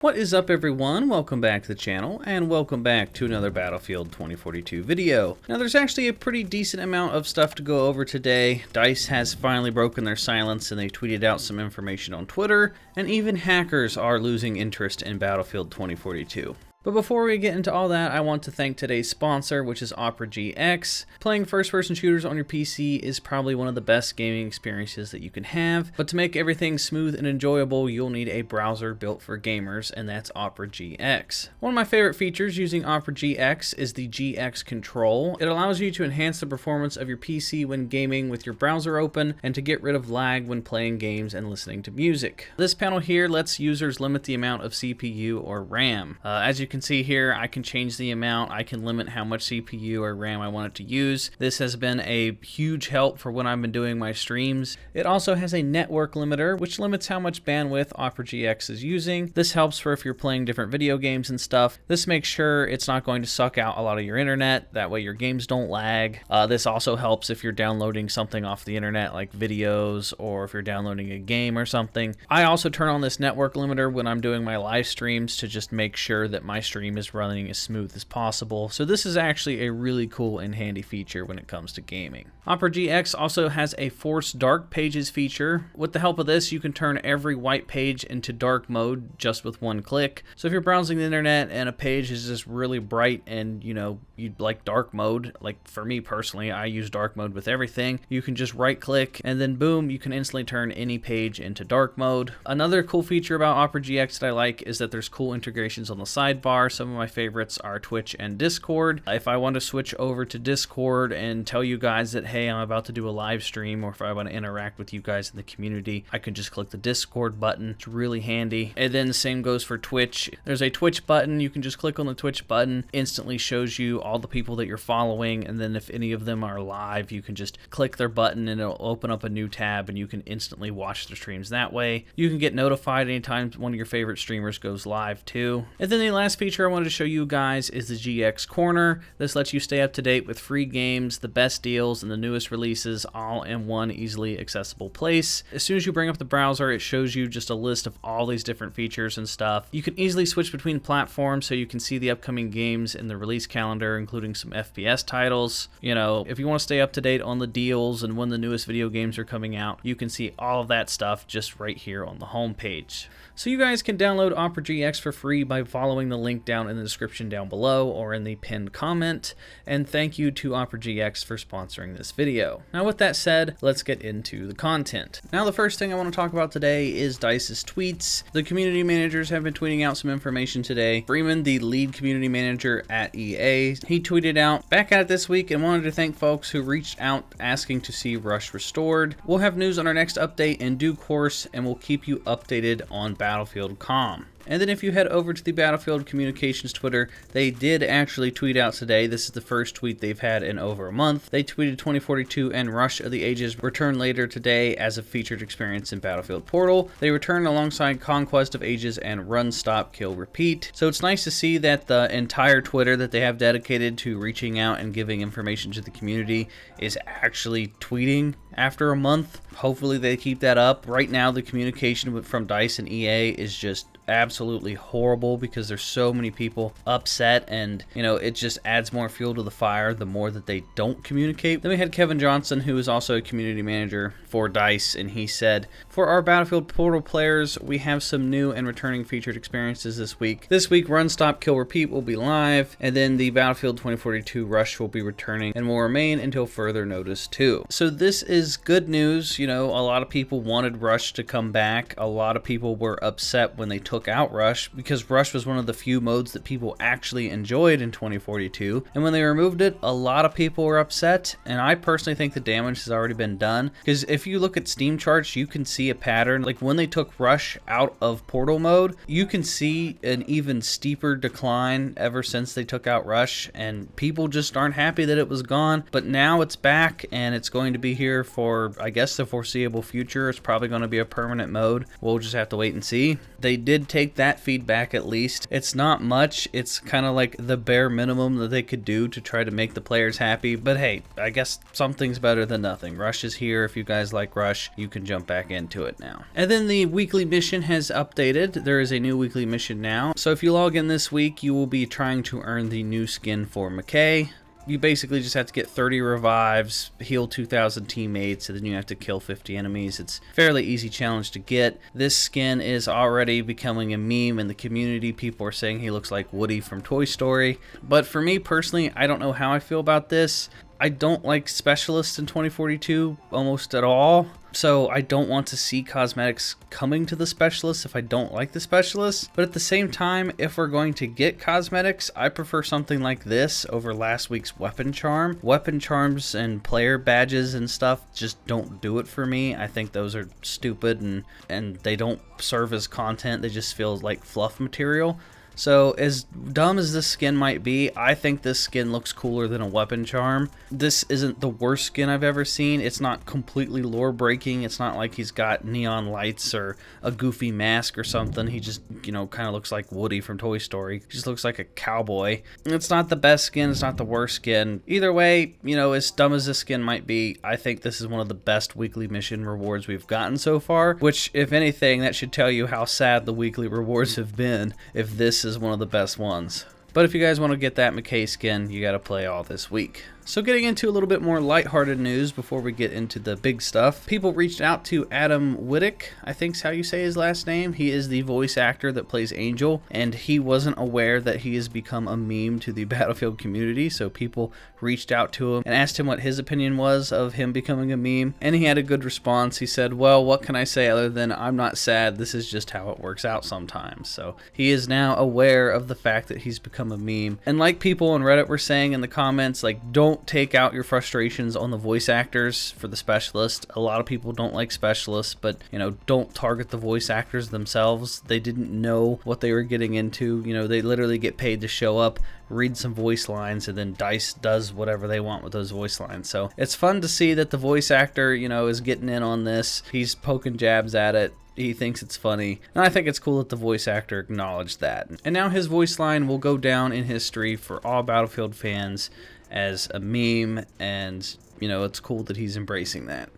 What is up, everyone? Welcome back to the channel, and welcome back to another Battlefield 2042 video. Now, there's actually a pretty decent amount of stuff to go over today. DICE has finally broken their silence, and they tweeted out some information on Twitter, and even hackers are losing interest in Battlefield 2042. But before we get into all that, I want to thank today's sponsor, which is Opera GX. Playing first-person shooters on your PC is probably one of the best gaming experiences that you can have, but to make everything smooth and enjoyable, you'll need a browser built for gamers, and that's Opera GX. One of my favorite features using Opera GX is the GX control. It allows you to enhance the performance of your PC when gaming with your browser open, and to get rid of lag when playing games and listening to music. This panel here lets users limit the amount of CPU or RAM. As you can see here, I can change the amount. I can limit how much CPU or RAM I want it to use. This has been a huge help for when I've been doing my streams. It also has a network limiter, which limits how much bandwidth Opera GX is using. This helps for if you're playing different video games and stuff. This makes sure it's not going to suck out a lot of your internet. That way your games don't lag. This also helps if you're downloading something off the internet, like videos, or if you're downloading a game or something. I also turn on this network limiter when I'm doing my live streams to just make sure that my stream is running as smooth as possible. So this is actually a really cool and handy feature when it comes to gaming. Opera GX also has a force dark pages feature. With the help of this, you can turn every white page into dark mode just with one click. So if you're browsing the internet and a page is just really bright and you'd like dark mode, like for me personally, I use dark mode with everything, you can just right click and then boom, you can instantly turn any page into dark mode. Another cool feature about Opera GX that I like is that there's cool integrations on the sidebar. Some of my favorites are Twitch and Discord. If I want to switch over to Discord and tell you guys that, hey, I'm about to do a live stream, or if I want to interact with you guys in the community, I can just click the Discord button. It's really handy. And then the same goes for Twitch. There's a Twitch button. You can just click on the Twitch button. Instantly shows you all the people that you're following. And then if any of them are live, you can just click their button and it'll open up a new tab and you can instantly watch their streams that way. You can get notified anytime one of your favorite streamers goes live too. And then the last feature I wanted to show you guys is the GX Corner. This lets you stay up to date with free games, the best deals, and the newest releases all in one easily accessible place. As soon as you bring up the browser, it shows you just a list of all these different features and stuff. You can easily switch between platforms so you can see the upcoming games in the release calendar, including some FPS titles. If you want to stay up to date on the deals and when the newest video games are coming out, you can see all of that stuff just right here on the home page. So you guys can download Opera GX for free by following the link down in the description down below or in the pinned comment, and thank you to Opera GX for sponsoring this video. Now with that said, let's get into the content. Now the first thing I want to talk about today is DICE's tweets. The community managers have been tweeting out some information today. Freeman, the lead community manager at EA, he tweeted out, "Back at it this week and wanted to thank folks who reached out asking to see Rush restored. We'll have news on our next update in due course and we'll keep you updated on Battlefield.com." And then if you head over to the Battlefield Communications Twitter, they did actually tweet out today. This is the first tweet they've had in over a month. They tweeted 2042 and Rush of the Ages return later today as a featured experience in Battlefield Portal. They return alongside Conquest of Ages and Run, Stop, Kill, Repeat. So it's nice to see that the entire Twitter that they have dedicated to reaching out and giving information to the community is actually tweeting after a month. Hopefully they keep that up. Right now the communication from DICE and EA is just absolutely horrible because there's so many people upset, and it just adds more fuel to the fire the more that they don't communicate. Then we had Kevin Johnson, who is also a community manager for DICE, and he said, "For our Battlefield Portal players, we have some new and returning featured experiences this week. This week, Run, Stop, Kill, Repeat will be live, and then the Battlefield 2042 Rush will be returning and will remain until further notice too." So this is good news. A lot of people wanted Rush to come back. A lot of people were upset when they took out Rush because Rush was one of the few modes that people actually enjoyed in 2042, and when they removed it, a lot of people were upset, and I personally think the damage has already been done, because if you look at Steam charts, you can see a pattern. Like when they took Rush out of Portal mode, you can see an even steeper decline ever since they took out Rush, and people just aren't happy that it was gone. But now it's back and it's going to be here for, I guess, the foreseeable future. It's probably going to be a permanent mode. We'll just have to wait and see. They did take that feedback at least. It's not much. It's kind of like the bare minimum that they could do to try to make the players happy. But hey, I guess something's better than nothing. Rush is here. If you guys like Rush, you can jump back into it now. And then the weekly mission has updated. There is a new weekly mission now. So if you log in this week, you will be trying to earn the new skin for McKay. You basically just have to get 30 revives, heal 2,000 teammates, and then you have to kill 50 enemies. It's a fairly easy challenge to get. This skin is already becoming a meme in the community. People are saying he looks like Woody from Toy Story. But for me personally, I don't know how I feel about this. I don't like specialists in 2042 almost at all. So I don't want to see cosmetics coming to the specialists if I don't like the specialists. But at the same time, if we're going to get cosmetics, I prefer something like this over last week's weapon charm. Weapon charms and player badges and stuff just don't do it for me. I think those are stupid and they don't serve as content. They just feel like fluff material. So as dumb as this skin might be, I think this skin looks cooler than a weapon charm. This isn't the worst skin I've ever seen. It's not completely lore breaking. It's not like he's got neon lights or a goofy mask or something. He just, you know, kind of looks like Woody from Toy Story. He just looks like a cowboy. It's not the best skin. It's not the worst skin. Either way, you know, as dumb as this skin might be, I think this is one of the best weekly mission rewards we've gotten so far, which if anything, that should tell you how sad the weekly rewards have been if this is one of the best ones. But if you guys want to get that McKay skin, you got to play all this week. So getting into a little bit more lighthearted news before we get into the big stuff. People reached out to Adam Wittick, I think's how you say his last name. He is the voice actor that plays Angel, and he wasn't aware that he has become a meme to the Battlefield community. So people reached out to him and asked him what his opinion was of him becoming a meme, and he had a good response. He said, well, what can I say other than I'm not sad, this is just how it works out sometimes. So he is now aware of the fact that he's become a meme. And like people on Reddit were saying in the comments, like, don't take out your frustrations on the voice actors for the specialist. A lot of people don't like specialists, but, you know, don't target the voice actors themselves. They didn't know what they were getting into. You know, they literally get paid to show up, read some voice lines, and then DICE does whatever they want with those voice lines. So it's fun to see that the voice actor, you know, is getting in on this. He's poking jabs at it. He thinks it's funny, and I think it's cool that the voice actor acknowledged that. And now his voice line will go down in history for all Battlefield fans as a meme, and, you know, it's cool that he's embracing that.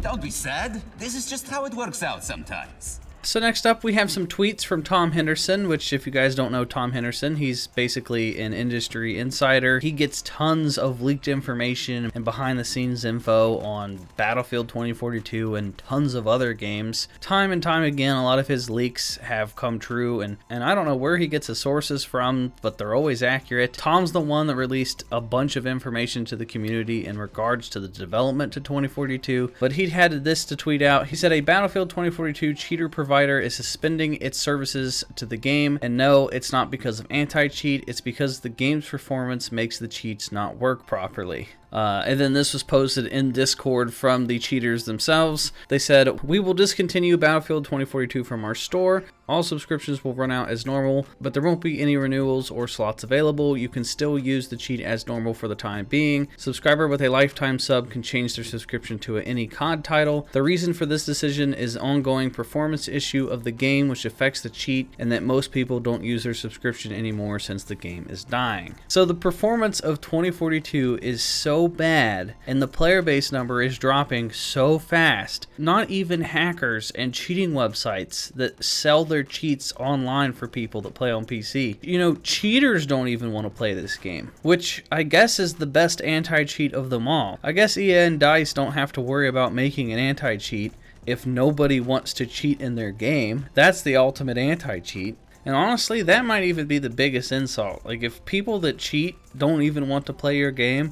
Don't be sad. This is just how it works out sometimes. So next up, we have some tweets from Tom Henderson, which, if you guys don't know Tom Henderson, he's basically an industry insider. He gets tons of leaked information and behind-the-scenes info on Battlefield 2042 and tons of other games. Time and time again, a lot of his leaks have come true, and I don't know where he gets his sources from, but they're always accurate. Tom's the one that released a bunch of information to the community in regards to the development to 2042, but he had this to tweet out. He said, a Battlefield 2042 cheater provider is suspending its services to the game, and no, it's not because of anti-cheat, it's because the game's performance makes the cheats not work properly. And then this was posted in Discord from the cheaters themselves. They said, we will discontinue Battlefield 2042 from our store. All subscriptions will run out as normal, but there won't be any renewals or slots available. You can still use the cheat as normal for the time being. Subscriber with a lifetime sub can change their subscription to any COD title. The reason for this decision is ongoing performance issue of the game, which affects the cheat, and that most people don't use their subscription anymore since the game is dying. So the performance of 2042 is so bad, and the player base number is dropping so fast. Not even hackers and cheating websites that sell their cheats online for people that play on PC. You know, cheaters don't even want to play this game, which I guess is the best anti-cheat of them all. I guess EA and DICE don't have to worry about making an anti-cheat if nobody wants to cheat in their game. That's the ultimate anti-cheat. And honestly, that might even be the biggest insult. Like, if people that cheat don't even want to play your game,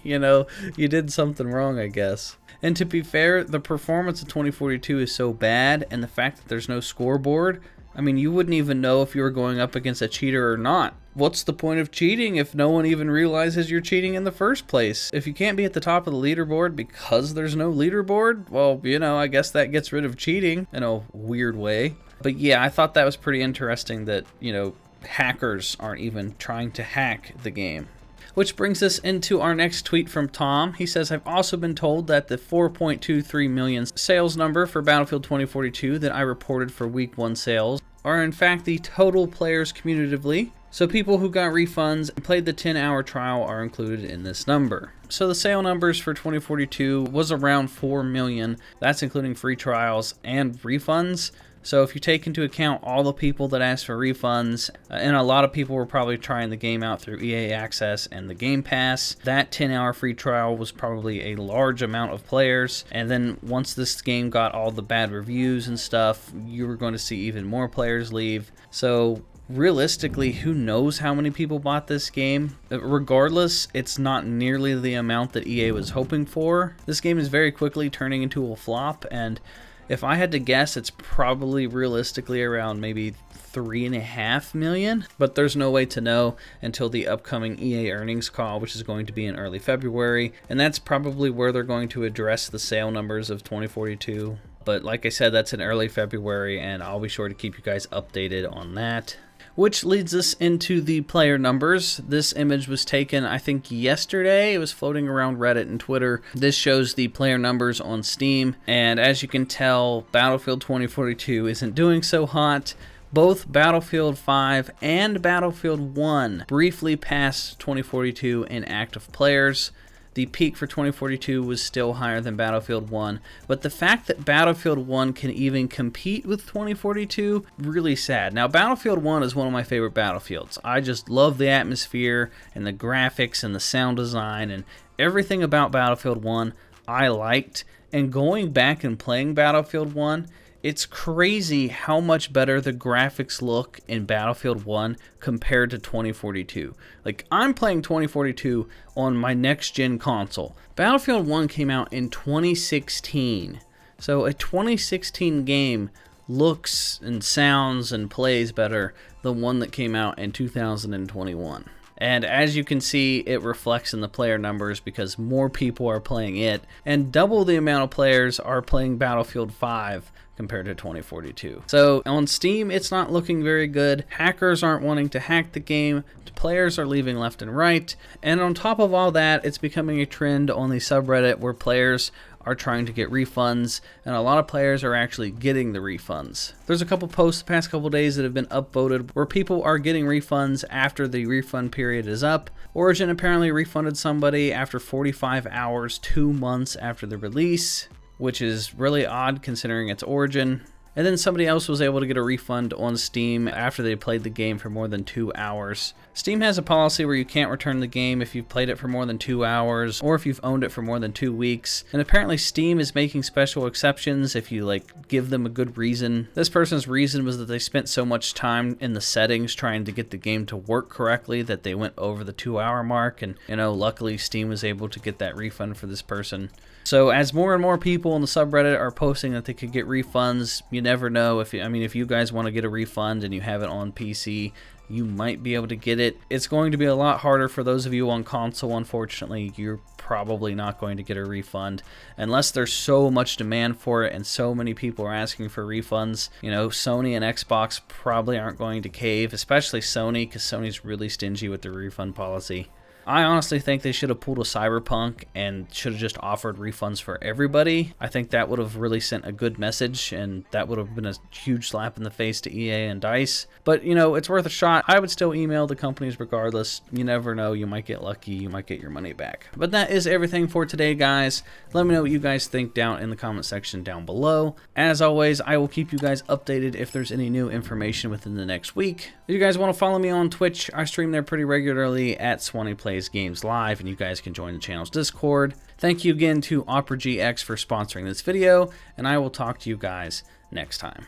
you know, you did something wrong, I guess. And to be fair, the performance of 2042 is so bad, and the fact that there's no scoreboard, I mean, you wouldn't even know if you were going up against a cheater or not. What's the point of cheating if no one even realizes you're cheating in the first place? If you can't be at the top of the leaderboard because there's no leaderboard, well, you know, I guess that gets rid of cheating in a weird way. But yeah, I thought that was pretty interesting that, you know, hackers aren't even trying to hack the game. Which brings us into our next tweet from Tom. He says, I've also been told that the 4.23 million sales number for Battlefield 2042 that I reported for week 1 sales are in fact the total players cumulatively. So people who got refunds and played the 10-hour trial are included in this number. So the sale numbers for 2042 was around 4 million. That's including free trials and refunds. So if you take into account all the people that asked for refunds, and a lot of people were probably trying the game out through EA Access and the Game Pass, that 10-hour free trial was probably a large amount of players. And then once this game got all the bad reviews and stuff, you were going to see even more players leave. So realistically, who knows how many people bought this game? Regardless, it's not nearly the amount that EA was hoping for. This game is very quickly turning into a flop, and if I had to guess, it's probably realistically around maybe 3.5 million, but there's no way to know until the upcoming EA earnings call, which is going to be in early February, and that's probably where they're going to address the sale numbers of 2042. But like I said, that's in early February, and I'll be sure to keep you guys updated on that. Which leads us into the player numbers. This image was taken, I think, yesterday. It was floating around Reddit and Twitter. This shows the player numbers on Steam, and as you can tell, Battlefield 2042 isn't doing so hot. Both Battlefield 5 and Battlefield 1 briefly passed 2042 in active players. The peak for 2042 was still higher than Battlefield 1, but the fact that Battlefield 1 can even compete with 2042, really sad. Now, Battlefield 1 is one of my favorite Battlefields. I just love the atmosphere and the graphics and the sound design and everything about Battlefield 1 I liked. And going back and playing Battlefield 1, it's crazy how much better the graphics look in Battlefield 1 compared to 2042. Like, I'm playing 2042 on my next-gen console. Battlefield 1 came out in 2016. So a 2016 game looks and sounds and plays better than one that came out in 2021. And as you can see, it reflects in the player numbers because more people are playing it, and double the amount of players are playing Battlefield 5 compared to 2042. So on Steam, it's not looking very good. Hackers aren't wanting to hack the game. Players are leaving left and right. And on top of all that, it's becoming a trend on the subreddit where players are trying to get refunds, and a lot of players are actually getting the refunds. There's a couple posts the past couple days that have been upvoted where people are getting refunds after the refund period is up. Origin apparently refunded somebody after 45 hours, 2 months after the release, which is really odd considering it's Origin. And then somebody else was able to get a refund on Steam after they played the game for more than 2 hours. Steam has a policy where you can't return the game if you've played it for more than 2 hours or if you've owned it for more than 2 weeks. And apparently Steam is making special exceptions if you give them a good reason. This person's reason was that they spent so much time in the settings trying to get the game to work correctly that they went over the 2-hour mark, and luckily Steam was able to get that refund for this person. So as more and more people on the subreddit are posting that they could get refunds, you never know. If you guys want to get a refund and you have it on PC, you might be able to get it. It's going to be a lot harder for those of you on console, unfortunately. You're probably not going to get a refund unless there's so much demand for it and so many people are asking for refunds. Sony and Xbox probably aren't going to cave, especially Sony, because Sony's really stingy with their refund policy. I honestly think they should have pulled a Cyberpunk and should have just offered refunds for everybody. I think that would have really sent a good message, and that would have been a huge slap in the face to EA and DICE. But, it's worth a shot. I would still email the companies regardless. You never know. You might get lucky. You might get your money back. But that is everything for today, guys. Let me know what you guys think down in the comment section down below. As always, I will keep you guys updated if there's any new information within the next week. If you guys want to follow me on Twitch, I stream there pretty regularly at SwanyPlaysGames Live, and you guys can join the channel's Discord. Thank you again to Opera GX for sponsoring this video, and I will talk to you guys next time.